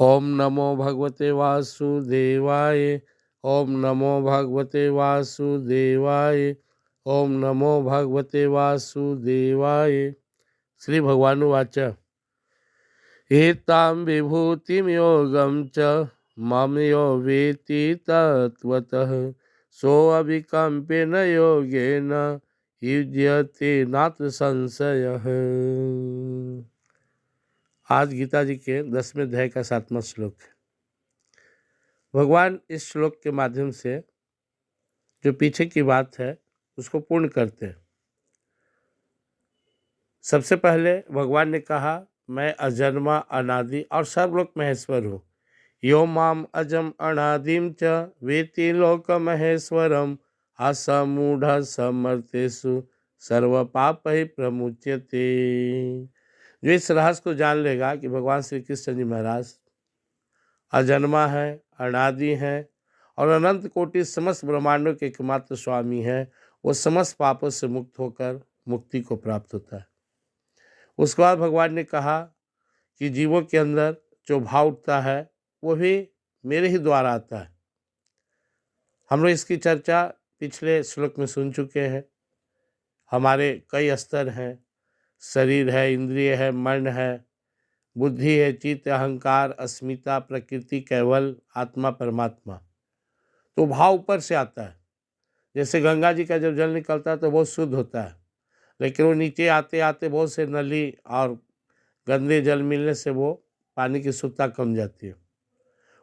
ओम नमो भगवते वासुदेवाय। ओम नमो भगवते वासुदेवाय। ओम नमो भगवते वासुदेवाय। श्री भगवानुवाच एतां विभूतिं योगं च मां यो वेत्ति तत्त्वतः सोऽविकम्पेन योगेन युज्यते नात्र संशयः। आज गीता जी के 10वें अध्याय का 7वां श्लोक है। भगवान इस श्लोक के माध्यम से जो पीछे की बात है उसको पूर्ण करते हैं। सबसे पहले भगवान ने कहा मैं अजन्मा अनादि और सर्वलोक महेश्वर हूँ। यो माम अजम अनादिम च वेति लोक महेश्वरम असमूढ़ समर्थेषु सर्व पाप ही प्रमुच्यते। जो इस रहस्य को जान लेगा कि भगवान श्री कृष्ण जी महाराज अजन्मा है, अनादि है और अनंत कोटि समस्त ब्रह्मांडों के एकमात्र स्वामी है, वो समस्त पापों से मुक्त होकर मुक्ति को प्राप्त होता है। उसके बाद भगवान ने कहा कि जीवों के अंदर जो भाव उठता है वो भी मेरे ही द्वारा आता है। हम लोग इसकी चर्चा पिछले श्लोक में सुन चुके हैं। हमारे कई स्तर हैं, शरीर है, इंद्रिय है, मन है, बुद्धि है, चित्त, अहंकार, अस्मिता, प्रकृति, कैवल, आत्मा, परमात्मा। तो भाव ऊपर से आता है। जैसे गंगा जी का जब जल निकलता है तो बहुत शुद्ध होता है, लेकिन वो नीचे आते आते बहुत से नली और गंदे जल मिलने से वो पानी की शुद्धता कम जाती है।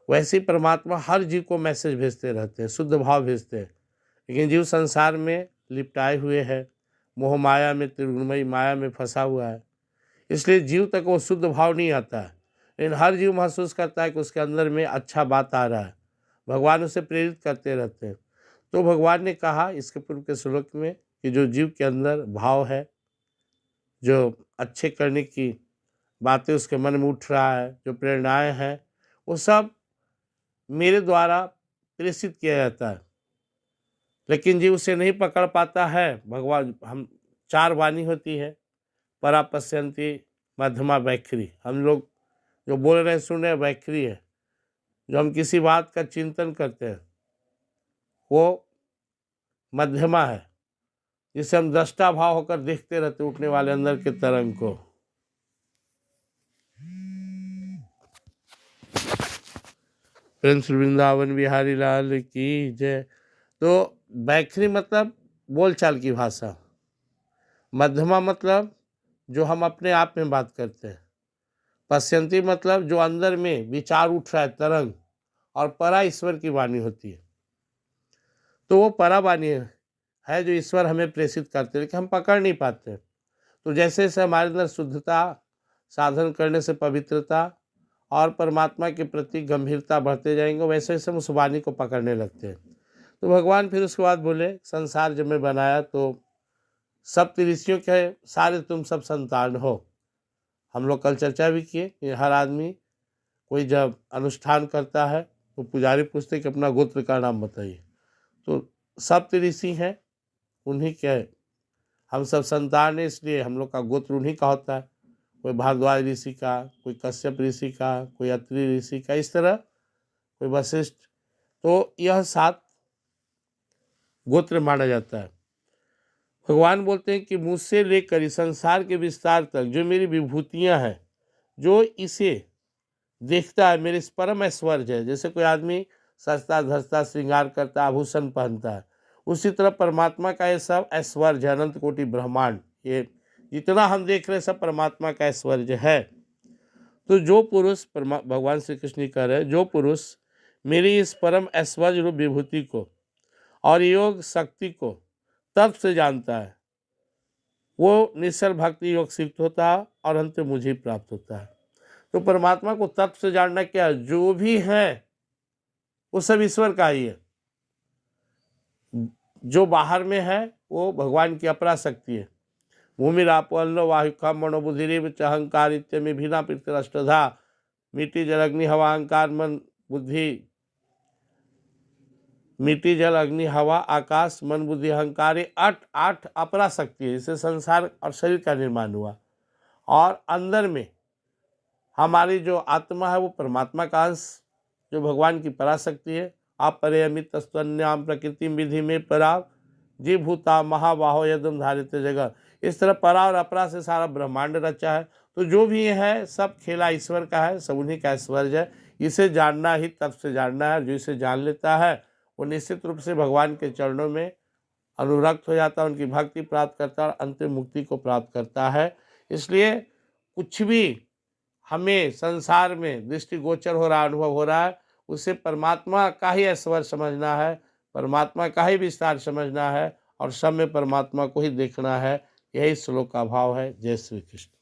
वैसे ही परमात्मा हर जीव को मैसेज भेजते रहते हैं, शुद्ध भाव भेजते हैं, लेकिन जीव संसार में लिपटाए हुए है, मोह माया में, त्रिगुणमयी माया में फंसा हुआ है, इसलिए जीव तक वो शुद्ध भाव नहीं आता है। लेकिन हर जीव महसूस करता है कि उसके अंदर में अच्छा बात आ रहा है, भगवान उसे प्रेरित करते रहते हैं। तो भगवान ने कहा इसके पूर्व के श्लोक में कि जो जीव के अंदर भाव है, जो अच्छे करने की बातें उसके मन में उठ रहा है, जो प्रेरणाएं हैं, वो सब मेरे द्वारा प्रेषित किया जाता है, लेकिन जीव उसे नहीं पकड़ पाता है। भगवान हम 4 वाणी होती है, परा पश्यंती, मध्यमा, वैखरी। हम लोग जो बोल रहे हैं सुन रहे हैं वैखरी है। जो हम किसी बात का चिंतन करते हैं वो मध्यमा है, जिसे हम दृष्टा भाव होकर देखते रहते उठने वाले अंदर के तरंग को। प्रिंस वृंदावन बिहारी लाल की जय। तो वैखरी मतलब बोलचाल की भाषा, मध्यमा मतलब जो हम अपने आप में बात करते हैं, पश्यंती मतलब जो अंदर में विचार उठ रहा है तरंग, और परा ईश्वर की वाणी होती है। तो वो परा वाणी है जो ईश्वर हमें प्रेषित करते हैं, लेकिन हम पकड़ नहीं पाते। तो जैसे जैसे हमारे अंदर शुद्धता, साधन करने से पवित्रता और परमात्मा के प्रति गंभीरता बढ़ते जाएंगे, वैसे वैसे हम उस वाणी को पकड़ने लगते हैं। तो भगवान फिर उसके बाद बोले संसार जब मैं बनाया तो सब ऋषियों के सारे तुम सब संतान हो। हम लोग कल चर्चा भी किए कि हर आदमी कोई जब अनुष्ठान करता है तो पुजारी पूछते कि अपना गोत्र का नाम बताइए। तो सप्त ऋषि हैं, उन्हीं के हम सब संतान है, इसलिए हम लोग का गोत्र उन्हीं का होता है। कोई भारद्वाज ऋषि का, कोई कश्यप ऋषि का, कोई अत्रि ऋषि का, इस तरह कोई वशिष्ठ। तो यह 7 गोत्र माना जाता है। भगवान बोलते हैं कि मुझसे लेकर इस संसार के विस्तार तक जो मेरी विभूतियां हैं, जो इसे देखता है मेरे इस परम ऐश्वर्य है। जैसे कोई आदमी सजता धजता श्रृंगार करता, आभूषण पहनता है, उसी तरह परमात्मा का ये सब ऐश्वर्य, अनंत कोटि ब्रह्मांड, ये जितना हम देख रहे हैं सब परमात्मा का ऐश्वर्य है। तो जो पुरुष भगवान श्री कृष्ण कह रहे हैं, जो पुरुष मेरी इस परम ऐश्वर्य रूप विभूति को और योग शक्ति को तर्क से जानता है, वो निश्चल भक्ति योग सिद्ध होता है और अंत में मुझे प्राप्त होता है। तो परमात्मा को तत्व से जानना क्या, जो भी है वो सब ईश्वर का ही है। जो बाहर में है वो भगवान की अपरा शक्ति है। भूमिरापो अन्न वायु खम मनोबुद्धि अहंकार इत्य भिन्ना पृथ्वी मिट्टी जल अग्नि हवा अहंकार मन बुद्धि, मिट्टी जल अग्नि हवा आकाश मन बुद्धि अहंकार, 8 अपरा शक्ति है। इससे संसार और शरीर का निर्माण हुआ। और अंदर में हमारी जो आत्मा है वो परमात्मा का अंश, जो भगवान की पराशक्ति है। आप परे अमित स्तन्याम प्रकृति विधि में परा जी भूता महाबाहो यदम धारित जगह। इस तरह परा और अपरा से सारा ब्रह्मांड रचा है। तो जो भी है सब खेला ईश्वर का है, सब उन्हीं का ऐश्वर्य है। इसे जानना ही तब से जानना है। जो इसे जान लेता है वो निश्चित रूप से भगवान के चरणों में अनुरक्त हो जाता है, उनकी भक्ति प्राप्त करता है और अंतिम मुक्ति को प्राप्त करता है। इसलिए कुछ भी हमें संसार में दृष्टिगोचर हो रहा, अनुभव हो रहा है, उसे परमात्मा का ही ऐश्वर्य समझना है, परमात्मा का ही विस्तार समझना है और सब में परमात्मा को ही देखना है। यही श्लोक का भाव है। जय श्री कृष्ण।